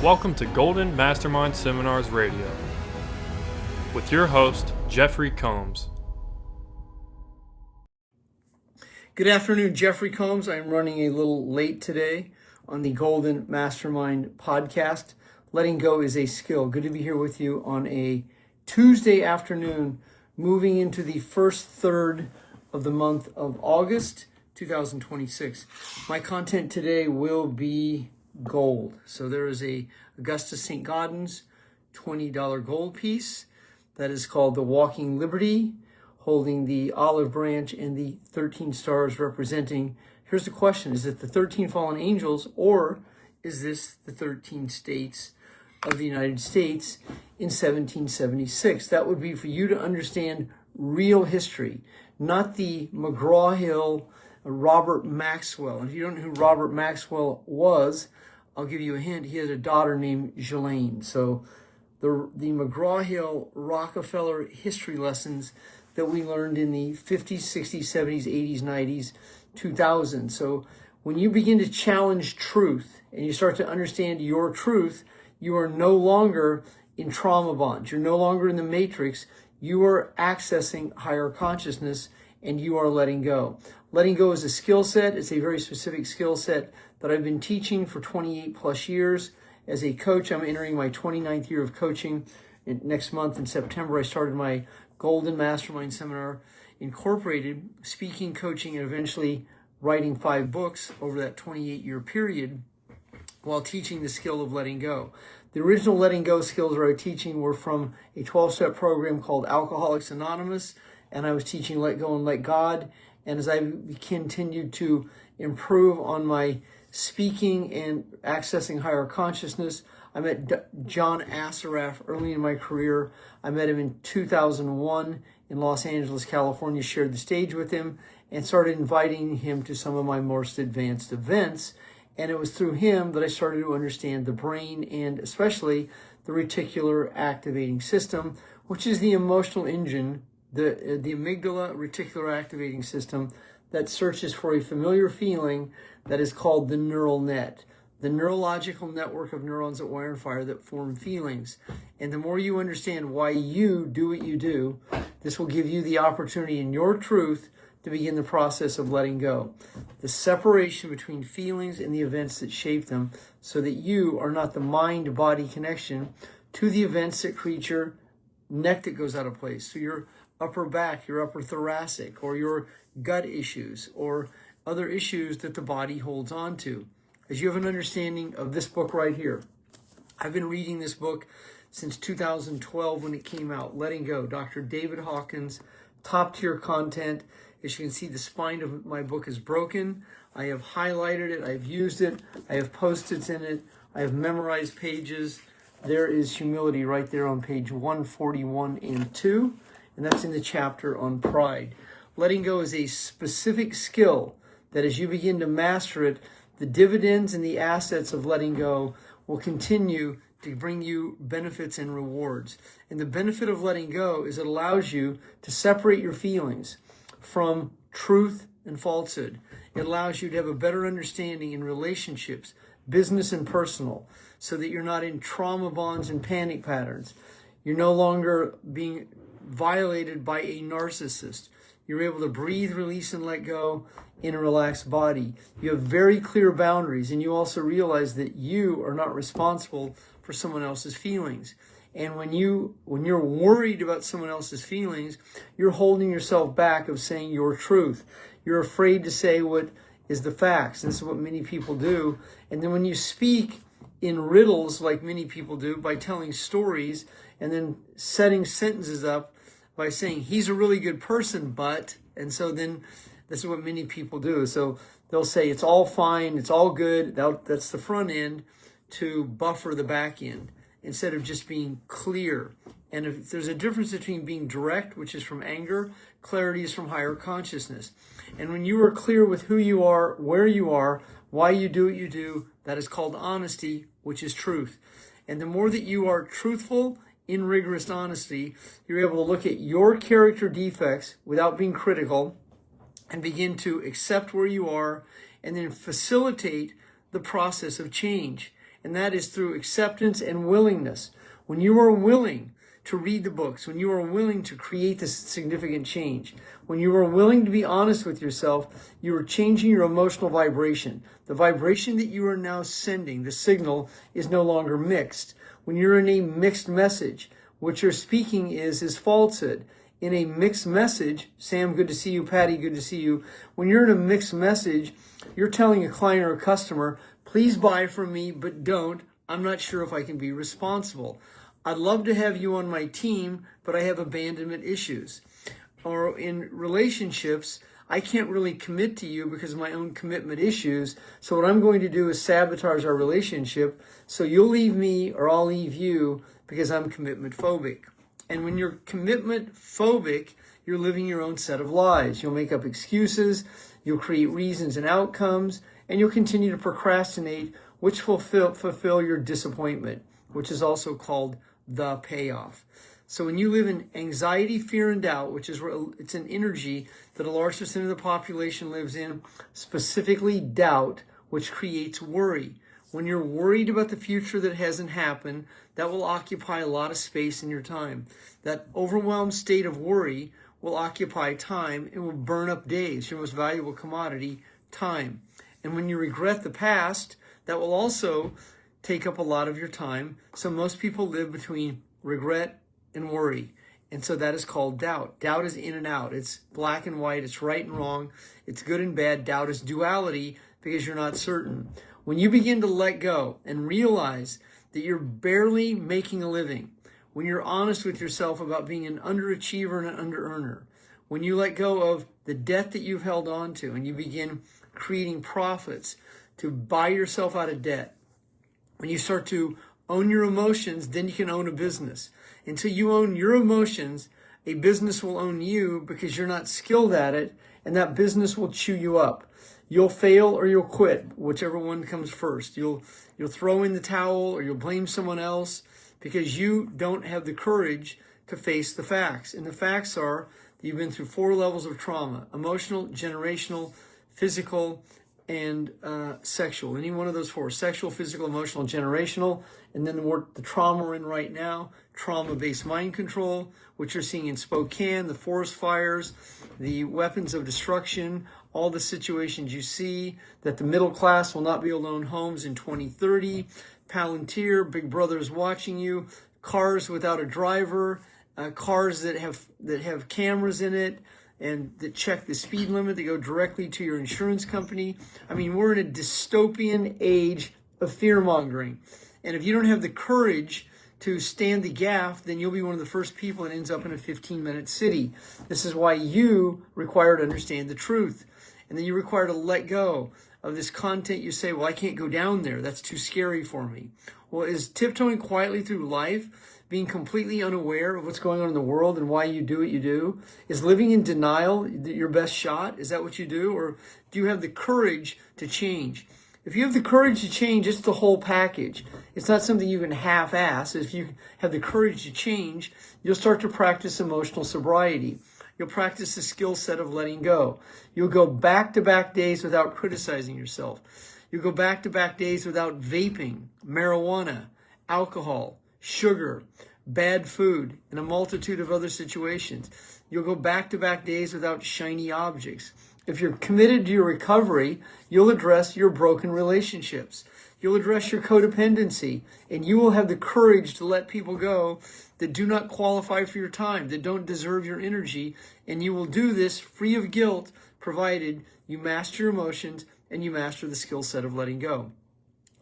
Welcome to Golden Mastermind Seminars Radio with your host, Jeffrey Combs. Good afternoon, Jeffrey Combs. I'm running a little late today on the Golden Mastermind Podcast. Letting go is a skill. Good to be here with you on a Tuesday afternoon, moving into the first third of the month of August, 2026. My content today will be gold. So there is a Augusta St. Gaudens $20 gold piece that is called the Walking Liberty, holding the olive branch and the 13 stars representing. Here's the question: is it the 13 fallen angels, or is this the 13 states of the United States in 1776? That would be for you to understand real history, not the McGraw-Hill Robert Maxwell. And if you don't know who Robert Maxwell was, I'll give you a hint. He had a daughter named Ghislaine. So the McGraw-Hill Rockefeller history lessons that we learned in the 50s, 60s, 70s, 80s, 90s, 2000s. So when you begin to challenge truth and you start to understand your truth, you are no longer in trauma bonds. You're no longer in the matrix. You are accessing higher consciousness and you are letting go. Letting go is a skill set. It's a very specific skill set that I've been teaching for 28 plus years. As a coach, I'm entering my 29th year of coaching. Next month in September, I started my Golden Mastermind Seminar Incorporated, speaking, coaching, and eventually writing 5 books over that 28-year period while teaching the skill of letting go. The original letting go skills that I was teaching were from a 12-step program called Alcoholics Anonymous, and I was teaching Let Go and Let God. And as I continued to improve on my speaking and accessing higher consciousness, I met John Assaraf early in my career. I met him in 2001 in Los Angeles, California, shared the stage with him, and started inviting him to some of my most advanced events. And it was through him that I started to understand the brain and especially the reticular activating system, which is the emotional engine, the amygdala reticular activating system that searches for a familiar feeling that is called the neural net, the neurological network of neurons that wire and fire that form feelings. And the more you understand why you do what you do, this will give you the opportunity in your truth to begin the process of letting go. The separation between feelings and the events that shape them, so that you are not the mind-body connection to the events that create your neck that goes out of place. So your upper back, your upper thoracic, or your gut issues, or other issues that the body holds on to. As you have an understanding of this book right here, I've been reading this book since 2012 when it came out, Letting Go, Dr. David Hawkins, top tier content. As you can see, the spine of my book is broken. I have highlighted it, I've used it, I have post-its in it, I have memorized pages. There is humility right there on page 141 and 2, and that's in the chapter on pride. Letting go is a specific skill that as you begin to master it, the dividends and the assets of letting go will continue to bring you benefits and rewards. And the benefit of letting go is it allows you to separate your feelings from truth and falsehood. It allows you to have a better understanding in relationships, business and personal, so that you're not in trauma bonds and panic patterns. You're no longer being violated by a narcissist. You're able to breathe, release, and let go in a relaxed body. You have very clear boundaries, and you also realize that you are not responsible for someone else's feelings. And when you're worried about someone else's feelings, you're holding yourself back of saying your truth. You're afraid to say what is the facts. This is what many people do. And then when you speak in riddles, like many people do, by telling stories and then setting sentences up by saying, he's a really good person, but, and so then this is what many people do. So they'll say, it's all fine, it's all good. That's the front end to buffer the back end instead of just being clear. And if there's a difference between being direct, which is from anger, clarity is from higher consciousness. And when you are clear with who you are, where you are, why you do what you do, that is called honesty, which is truth. And the more that you are truthful in rigorous honesty, you're able to look at your character defects without being critical and begin to accept where you are and then facilitate the process of change. and that is through acceptance and willingness. When you are willing to read the books, when you are willing to create this significant change, when you are willing to be honest with yourself, you are changing your emotional vibration. The vibration that you are now sending, the signal, is no longer mixed. When you're in a mixed message, what you're speaking is falsehood. In a mixed message, Sam, good to see you. Patty, good to see you. When you're in a mixed message, you're telling a client or a customer, please buy from me, but don't. I'm not sure if I can be responsible. I'd love to have you on my team, but I have abandonment issues. Or in relationships, I can't really commit to you because of my own commitment issues. So what I'm going to do is sabotage our relationship. So you'll leave me or I'll leave you because I'm commitment phobic. And when you're commitment phobic, you're living your own set of lies. You'll make up excuses, you'll create reasons and outcomes, and you'll continue to procrastinate, which fulfill your disappointment, which is also called the payoff. So when you live in anxiety, fear, and doubt, which is it's an energy that a large percent of the population lives in, specifically doubt, which creates worry. When you're worried about the future that hasn't happened, that will occupy a lot of space in your time. That overwhelmed state of worry will occupy time and will burn up days, your most valuable commodity, time. And when you regret the past, that will also take up a lot of your time. So most people live between regret and worry. And so that is called doubt. Doubt is in and out. It's black and white. It's right and wrong. It's good and bad. Doubt is duality because you're not certain. When you begin to let go and realize that you're barely making a living, when you're honest with yourself about being an underachiever and an under-earner, when you let go of the debt that you've held on to and you begin creating profits to buy yourself out of debt, when you start to own your emotions, then you can own a business. Until you own your emotions, a business will own you because you're not skilled at it, and that business will chew you up. You'll fail or you'll quit, whichever one comes first. You'll throw in the towel or you'll blame someone else because you don't have the courage to face the facts. And the facts are that you've been through 4 levels of trauma: emotional, generational, physical, and sexual. Any one of those 4: sexual, physical, emotional, generational. And then the trauma we're in right now, trauma-based mind control, which you're seeing in Spokane, the forest fires, the weapons of destruction, all the situations you see, that the middle class will not be able to own homes in 2030, Palantir, Big Brother is watching you, cars without a driver, cars that have cameras in it, and that check the speed limit, that go directly to your insurance company. I mean, we're in a dystopian age of fear-mongering. And if you don't have the courage to stand the gaff, then you'll be one of the first people that ends up in a 15-minute city. This is why you require to understand the truth. And then you require to let go of this content. You say, well, I can't go down there. That's too scary for me. Well, is tiptoeing quietly through life, being completely unaware of what's going on in the world and why you do what you do? Is living in denial your best shot? Is that what you do? Or do you have the courage to change? If you have the courage to change, it's the whole package. It's not something you can half-ass. If you have the courage to change, you'll start to practice emotional sobriety. You'll practice the skill set of letting go. You'll go back-to-back days without criticizing yourself. You'll go back-to-back days without vaping, marijuana, alcohol, sugar, bad food, and a multitude of other situations. You'll go back-to-back days without shiny objects. If you're committed to your recovery, you'll address your broken relationships. You'll address your codependency, and you will have the courage to let people go that do not qualify for your time, that don't deserve your energy, and you will do this free of guilt, provided you master your emotions and you master the skill set of letting go.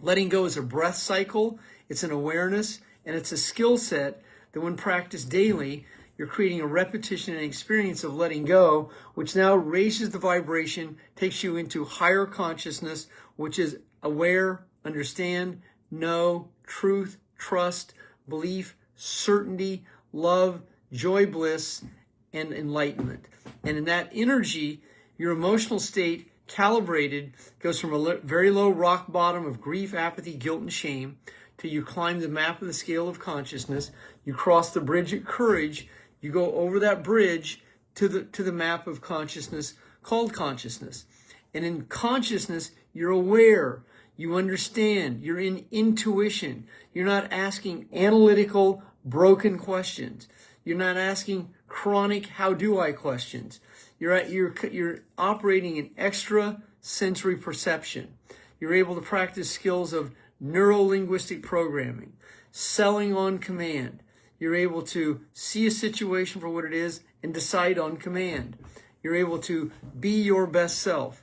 Letting go is a breath cycle, it's an awareness, and it's a skill set that when practiced daily, you're creating a repetition and experience of letting go, which now raises the vibration, takes you into higher consciousness, which is aware, understand, know, truth, trust, belief, certainty, love, joy, bliss, and enlightenment. And in that energy, your emotional state calibrated goes from a very low rock bottom of grief, apathy, guilt, and shame till you climb the map of the scale of consciousness. You cross the bridge of courage. You go over that bridge to the map of consciousness called consciousness. And in consciousness, you're aware. You understand. You're in intuition. You're not asking analytical, broken questions. You're not asking chronic how do I questions. You're operating in extra sensory perception. You're able to practice skills of neuro-linguistic programming, selling on command. You're able to see a situation for what it is and decide on command. You're able to be your best self.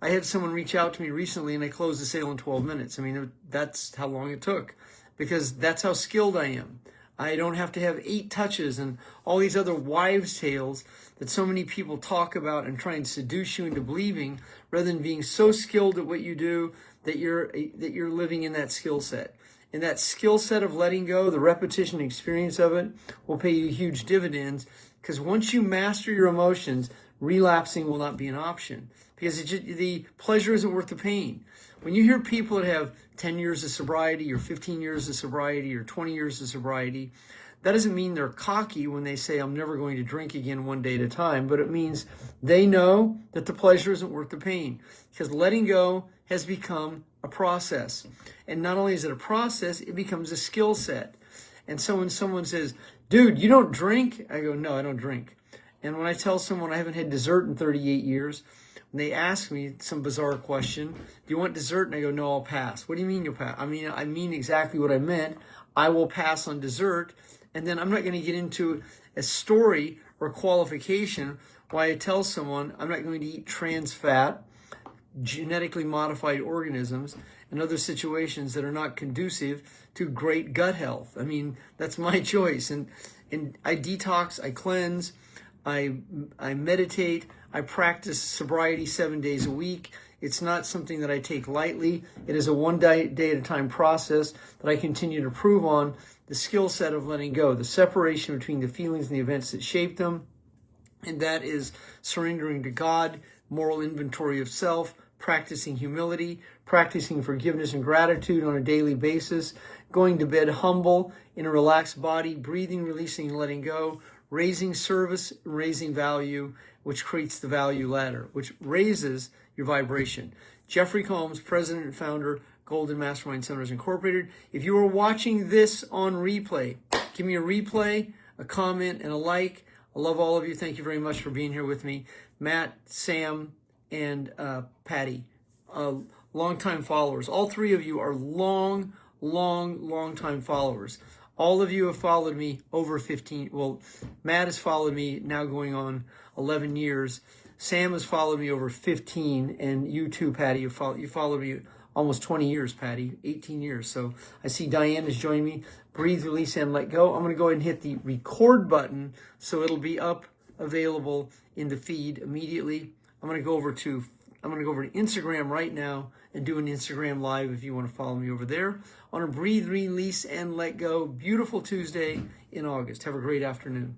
I had someone reach out to me recently and I closed the sale in 12 minutes. I mean, that's how long it took, because that's how skilled I am. I don't have to have 8 touches and all these other wives' tales that so many people talk about and try and seduce you into believing, rather than being so skilled at what you do that you're living in that skill set. And that skill set of letting go, the repetition and experience of it, will pay you huge dividends, because once you master your emotions, relapsing will not be an option, because the pleasure isn't worth the pain. When you hear people that have 10 years of sobriety or 15 years of sobriety or 20 years of sobriety, that doesn't mean they're cocky when they say, I'm never going to drink again one day at a time, but it means they know that the pleasure isn't worth the pain, because letting go has become a process. And not only is it a process, it becomes a skill set. And so when someone says, dude, you don't drink? I go, no, I don't drink. And when I tell someone I haven't had dessert in 38 years, and they ask me some bizarre question, do you want dessert? And I go, no, I'll pass. What do you mean you'll pass? I mean exactly what I meant. I will pass on dessert. And then I'm not going to get into a story or qualification why I tell someone I'm not going to eat trans fat, genetically modified organisms, and other situations that are not conducive to great gut health. I mean, that's my choice. And I detox, I cleanse, I meditate, I practice sobriety 7 days a week. It's not something that I take lightly. It is a one day at a time process that I continue to improve on the skill set of letting go, the separation between the feelings and the events that shape them. And that is surrendering to God, moral inventory of self, practicing humility, practicing forgiveness and gratitude on a daily basis, going to bed humble, in a relaxed body, breathing, releasing, and letting go, raising service, raising value, which creates the value ladder, which raises your vibration. Jeffery Combs, president and founder, Golden Mastermind Seminars Incorporated. If you are watching this on replay, give me a replay, a comment, and a like. I love all of you. Thank you very much for being here with me. Matt, Sam, and Patty, longtime followers. All 3 of you are long time followers. All of you have followed me over 15. Well, Matt has followed me now going on 11 years. Sam has followed me over 15, and you too, Patty. You followed me almost 20 years, Patty, 18 years. So I see Diane is joining me. Breathe, release, and let go. I'm going to go ahead and hit the record button so it'll be up, available in the feed immediately. I'm going to go over to Instagram right now and do an Instagram live if you want to follow me over there. On a breathe, release, and let go. Beautiful Tuesday in August. Have a great afternoon.